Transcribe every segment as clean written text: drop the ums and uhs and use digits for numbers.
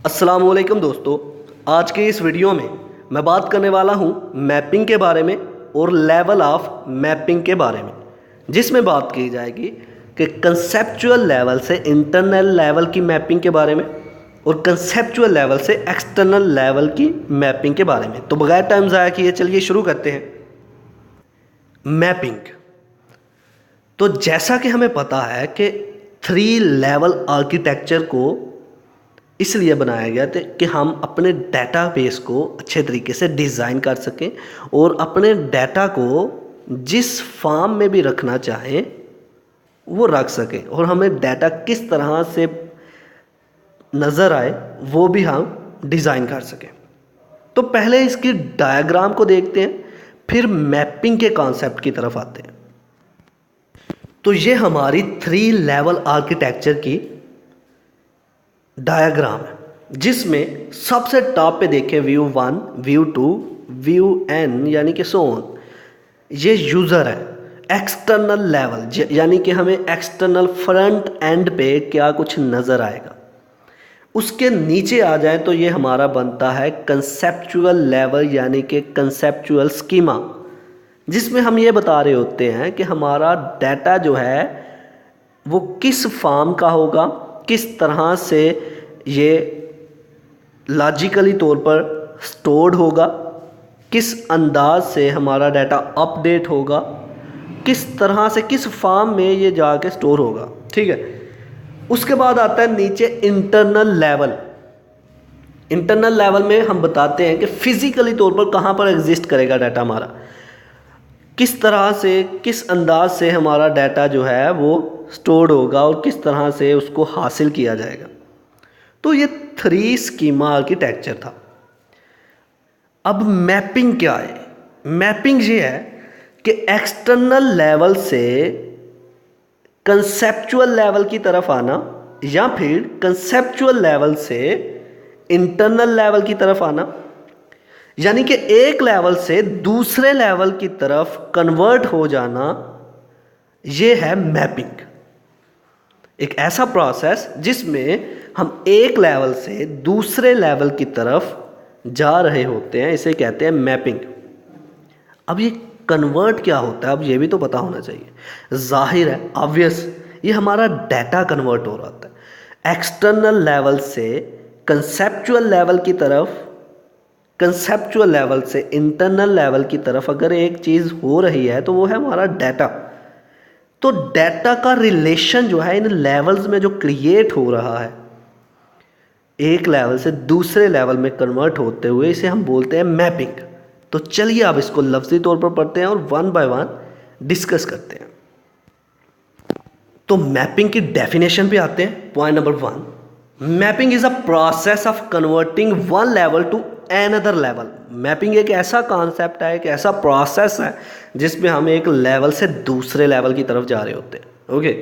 अस्सलामुअलैकुम दोस्तों, आज के इस वीडियो में मैं बात करने वाला हूं मैपिंग के बारे में और लेवल ऑफ मैपिंग के बारे में, जिसमें बात की जाएगी कि कंसेप्चुअल लेवल से इंटरनल लेवल की मैपिंग के बारे में और कंसेप्चुअल लेवल से एक्सटर्नल लेवल की मैपिंग के बारे में। तो बगैर टाइम ज़ाया किए चलिए शुरू करते हैं। मैपिंग, तो जैसा कि हमें पता है कि 3 लेवल आर्किटेक्चर को इसलिए बनाया गया था कि हम अपने डेटाबेस को अच्छे तरीके से डिज़ाइन कर सकें और अपने डेटा को जिस फॉर्म में भी रखना चाहें वो रख सकें और हमें डेटा किस तरह से नज़र आए वो भी हम डिज़ाइन कर सकें। तो पहले इसकी डायग्राम को देखते हैं, फिर मैपिंग के कॉन्सेप्ट की तरफ आते हैं। तो ये हमारी 3 लेवल आर्किटेक्चर की डायग्राम है, जिसमें सबसे टॉप पे देखें व्यू 1, व्यू 2, व्यू n यानी कि सो ऑन, ये यूज़र है। एक्सटर्नल लेवल यानी कि हमें एक्सटर्नल फ्रंट एंड पे क्या कुछ नज़र आएगा। उसके नीचे आ जाए तो ये हमारा बनता है कंसेप्चुअल लेवल यानी कि कंसेप्चुअल स्कीमा, जिसमें हम ये बता रहे होते हैं कि हमारा डाटा जो है वो किस फॉर्म का होगा, किस तरह से ये लॉजिकली तौर पर स्टोर्ड होगा, किस अंदाज से हमारा डाटा अपडेट होगा, किस तरह से किस फॉर्म में ये जाके स्टोर होगा। ठीक है, उसके बाद आता है नीचे इंटरनल लेवल। इंटरनल लेवल में हम बताते हैं कि फिजिकली तौर पर कहाँ पर एग्जिस्ट करेगा डाटा हमारा, किस तरह से किस अंदाज से हमारा डाटा जो है वो स्टोर्ड होगा और किस तरह से उसको हासिल किया जाएगा। तो ये 3 स्कीमा आर्किटेक्चर था। अब मैपिंग क्या है? मैपिंग ये है कि एक्सटर्नल लेवल से कंसेप्चुअल लेवल की तरफ आना या फिर कंसेप्चुअल लेवल से इंटरनल लेवल की तरफ आना, यानी कि एक लेवल से दूसरे लेवल की तरफ कन्वर्ट हो जाना, ये है मैपिंग। एक ऐसा प्रोसेस जिसमें हम एक लेवल से दूसरे लेवल की तरफ जा रहे होते हैं, इसे कहते हैं मैपिंग। अब ये कन्वर्ट क्या होता है, अब ये भी तो पता होना चाहिए। जाहिर है, ऑब्वियस, ये हमारा डाटा कन्वर्ट हो रहा होता है एक्सटर्नल लेवल से कंसेप्चुअल लेवल की तरफ, कंसेप्चुअल लेवल से इंटरनल लेवल की तरफ अगर एक चीज़ हो रही है तो वो है हमारा डाटा। तो डाटा का रिलेशन जो है इन लेवल्स में जो क्रिएट हो रहा है, एक लेवल से दूसरे लेवल में कन्वर्ट होते हुए, इसे हम बोलते हैं मैपिंग। तो चलिए अब इसको लफ्ज़ी तौर पर पढ़ते हैं और वन बाय वन डिस्कस करते हैं। तो मैपिंग की डेफिनेशन पे आते हैं। Point number 1, mapping is a process of converting one level to another level. Mapping एक ऐसा कॉन्सेप्ट है, एक ऐसा प्रोसेस है जिसमें हम एक लेवल से दूसरे लेवल की तरफ जा रहे होते हैं। Okay,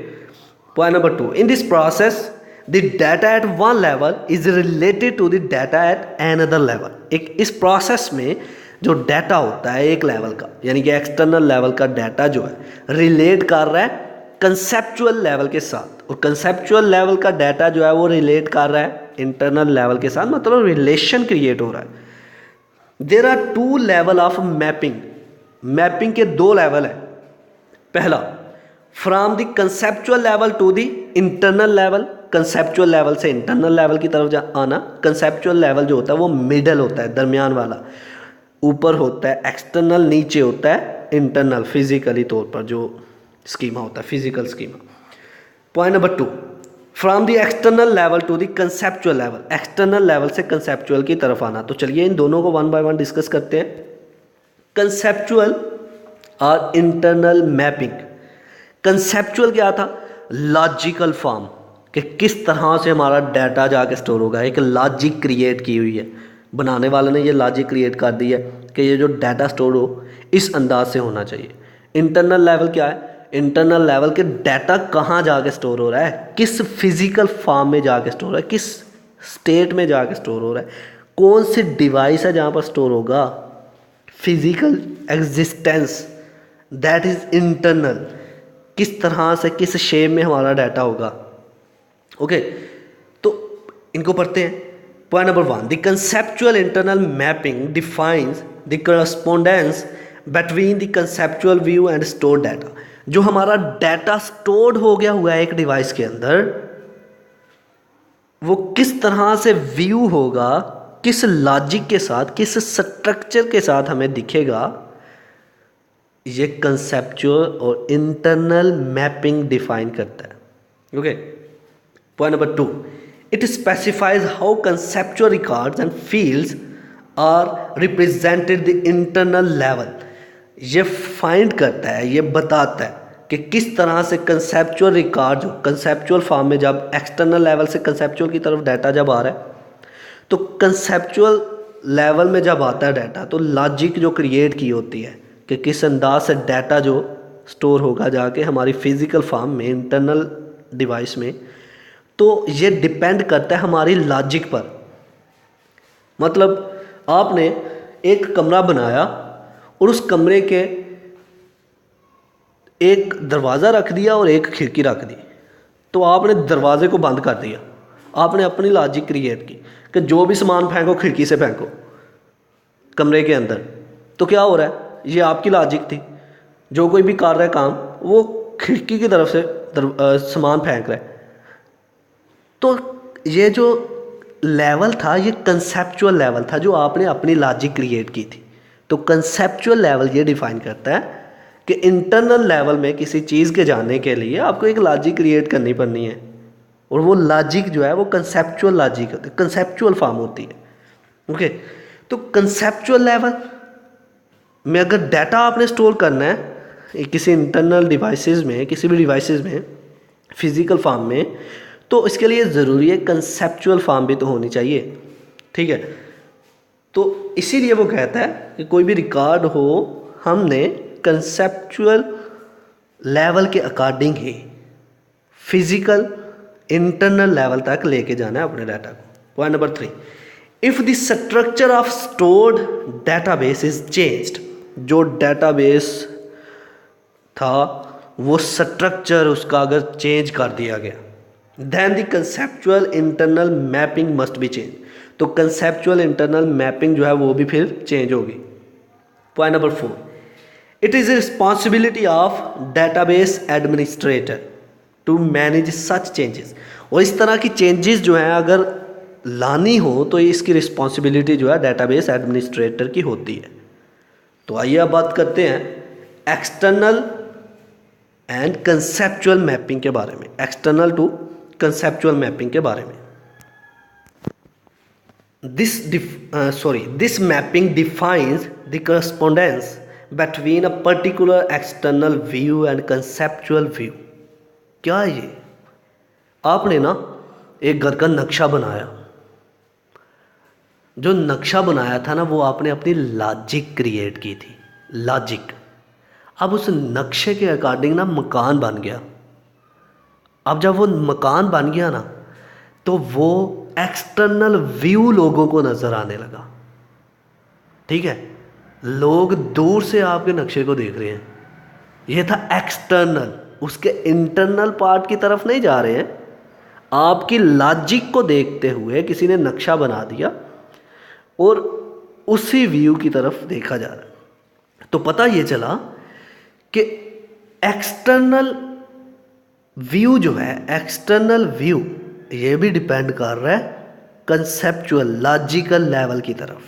point number 2, in this process the data at one level is related to the data at another level. एक इस प्रोसेस में जो डाटा होता है एक लेवल का, यानी कि एक्सटर्नल लेवल का डाटा जो है रिलेट कर रहा है कंसेप्चुअल लेवल के साथ, और कंसेप्चुअल लेवल का डाटा जो है वो रिलेट कर रहा है इंटरनल लेवल के साथ, मतलब रिलेशन क्रिएट हो रहा है। There are 2 level of mapping. Mapping के 2 लेवल है। पहला, from the conceptual level to the internal level. Conceptual level से इंटरनल लेवल की तरफ आना। कंसेप्चुअल लेवल जो होता है वो मिडल होता है, दरमियान वाला। ऊपर होता है एक्सटर्नल, नीचे होता है इंटरनल, फिजिकली तौर पर जो स्कीमा होता है, physical schema. Point number 2, from the external level to the conceptual level. External level से कंसेप्चुअल की तरफ आना। तो चलिए इन दोनों को वन बाय वन डिस्कस करते हैं। कंसेप्चुअल और इंटरनल मैपिंग। कंसेप्चुअल क्या था? लॉजिकल फॉर्म, कि किस तरह से हमारा डाटा जाके स्टोर होगा। एक लॉजिक क्रिएट की हुई है, बनाने वाले ने ये लॉजिक क्रिएट कर दी है कि ये जो डाटा स्टोर हो इस अंदाज से होना चाहिए। इंटरनल लेवल क्या है? इंटरनल लेवल के डाटा कहाँ जाके स्टोर हो रहा है, किस फिजिकल फॉर्म में जाके स्टोर हो रहा है, किस स्टेट में जाके स्टोर हो रहा है, कौन सी डिवाइस है जहाँ पर स्टोर होगा। Physical existence, that is internal, किस तरह से किस शेप में हमारा डाटा होगा। ओके, तो इनको पढ़ते हैं। Point number 1, the conceptual internal mapping defines the correspondence between the conceptual view and stored data. जो हमारा डाटा स्टोर्ड हो गया हुआ है एक डिवाइस के अंदर, वो किस तरह से व्यू होगा, किस लॉजिक के साथ, किस स्ट्रक्चर के साथ हमें दिखेगा, ये कंसेप्चुअल और इंटरनल मैपिंग डिफाइन करता है। Okay. Point number 2, it specifies how conceptual records and fields are represented the internal level. ये फाइंड करता है, ये बताता है कि किस तरह से कंसेप्चुअल रिकॉर्ड जो कंसेप्चुअल फॉर्म में जब एक्सटर्नल लेवल से कंसेप्चुअल की तरफ डाटा जब आ रहा है, तो कंसेप्चुअल लेवल में जब आता है डाटा, तो लॉजिक जो क्रिएट की होती है कि किस अंदाज से डाटा जो स्टोर होगा जाके हमारी फिज़िकल फॉर्म में, इंटरनल डिवाइस में, तो ये डिपेंड करता है हमारी लॉजिक पर। मतलब आपने एक कमरा बनाया और उस कमरे के एक दरवाज़ा रख दिया और एक खिड़की रख दी, तो आपने दरवाजे को बंद कर दिया, आपने अपनी लॉजिक क्रिएट की कि जो भी सामान फेंको खिड़की से फेंको कमरे के अंदर। तो क्या हो रहा है, ये आपकी लॉजिक थी, जो कोई भी कर रहा है काम वो खिड़की की तरफ से सामान फेंक रहा है। तो ये जो लेवल था ये कंसेप्चुअल लेवल था जो आपने अपनी लॉजिक क्रिएट की थी। तो कंसेप्चुअल लेवल ये डिफाइन करता है कि इंटरनल लेवल में किसी चीज़ के जानने के लिए आपको एक लॉजिक क्रिएट करनी पड़नी है, और वो लॉजिक जो है वो कंसेप्चुअल लॉजिक होती है, कंसेप्चुअल फॉर्म होती है। ओके। तो कंसेप्चुअल लेवल में अगर डाटा आपने स्टोर करना है किसी इंटरनल डिवाइसेस में, किसी भी डिवाइसेस में, फिजिकल फॉर्म में, तो इसके लिए ज़रूरी है कंसेप्चुअल फॉर्म भी तो होनी चाहिए। ठीक है। तो इसीलिए वो कहता है कि कोई भी रिकॉर्ड हो, हमने कंसेप्चुअल लेवल के अकॉर्डिंग ही फिजिकल इंटरनल लेवल तक लेके जाना है अपने डाटा को। Point number 3, if the structure of stored database is changed, जो डाटाबेस था वो स्ट्रक्चर उसका अगर चेंज कर दिया गया, then the conceptual internal mapping must be change, तो कंसेप्चुअल इंटरनल मैपिंग जो है वो भी फिर चेंज होगी। Point number 4, it is responsibility of database administrator to manage such changes, और इस तरह की चेंजेस जो हैं अगर लानी हो तो इसकी रिस्पॉन्सिबिलिटी जो है डेटाबेस एडमिनिस्ट्रेटर की होती है। तो आइए अब बात करते हैं एक्सटर्नल एंड कंसेप्चुअल मैपिंग के बारे में, एक्सटर्नल टू कंसेप्चुअल मैपिंग के बारे में। This mapping defines the correspondence between a particular external view and conceptual view. क्या ये, आपने ना एक घर का नक्शा बनाया, जो नक्शा बनाया था ना वो आपने अपनी लॉजिक क्रिएट की थी, लॉजिक। अब उस नक्शे के अकॉर्डिंग ना मकान बन गया। अब जब वो मकान बन गया ना तो वो एक्सटर्नल व्यू लोगों को नज़र आने लगा। ठीक है, लोग दूर से आपके नक्शे को देख रहे हैं, ये था एक्सटर्नल, उसके इंटरनल पार्ट की तरफ नहीं जा रहे हैं। आपकी लॉजिक को देखते हुए किसी ने नक्शा बना दिया और उसी व्यू की तरफ देखा जा रहा है। तो पता ये चला कि एक्सटर्नल व्यू जो है, एक्सटर्नल व्यू ये भी डिपेंड कर रहा है कंसेप्चुअल लॉजिकल लेवल की तरफ,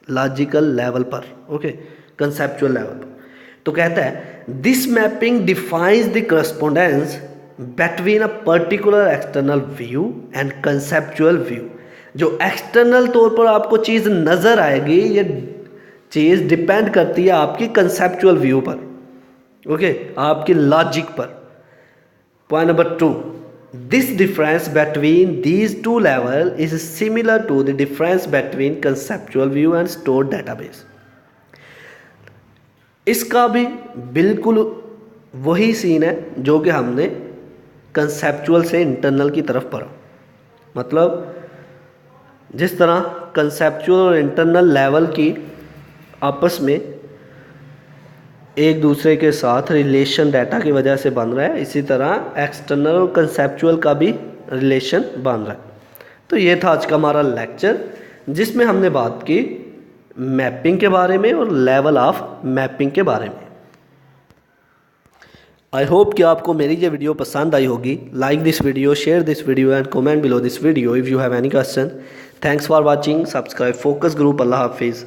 लॉजिकल लेवल पर। ओके, कंसेप्चुअल लेवल पर। तो कहता है this mapping defines the correspondence between a particular external view and conceptual view. जो एक्सटर्नल तौर पर आपको चीज़ नज़र आएगी, ये चीज़ डिपेंड करती है आपकी कंसेप्चुअल व्यू पर, ओके, आपकी लॉजिक पर। Point number 2, this difference between these two level is similar to the difference between conceptual view and stored database. इसका भी बिल्कुल वही सीन है जो कि हमने कंसेप्चुअल से इंटरनल की तरफ पढ़ा। मतलब जिस तरह कंसेप्चुअल और इंटरनल लेवल की आपस में एक दूसरे के साथ रिलेशन डाटा की वजह से बन रहा है, इसी तरह एक्सटर्नल और कंसेप्चुअल का भी रिलेशन बन रहा है। तो ये था आज का हमारा लेक्चर, जिसमें हमने बात की मैपिंग के बारे में और लेवल ऑफ मैपिंग के बारे में। आई होप कि आपको मेरी ये वीडियो पसंद आई होगी। Like this video, share this video and comment below this video if you have any question. Thanks for watching. Subscribe Focus Group. अल्लाह हाफिज़।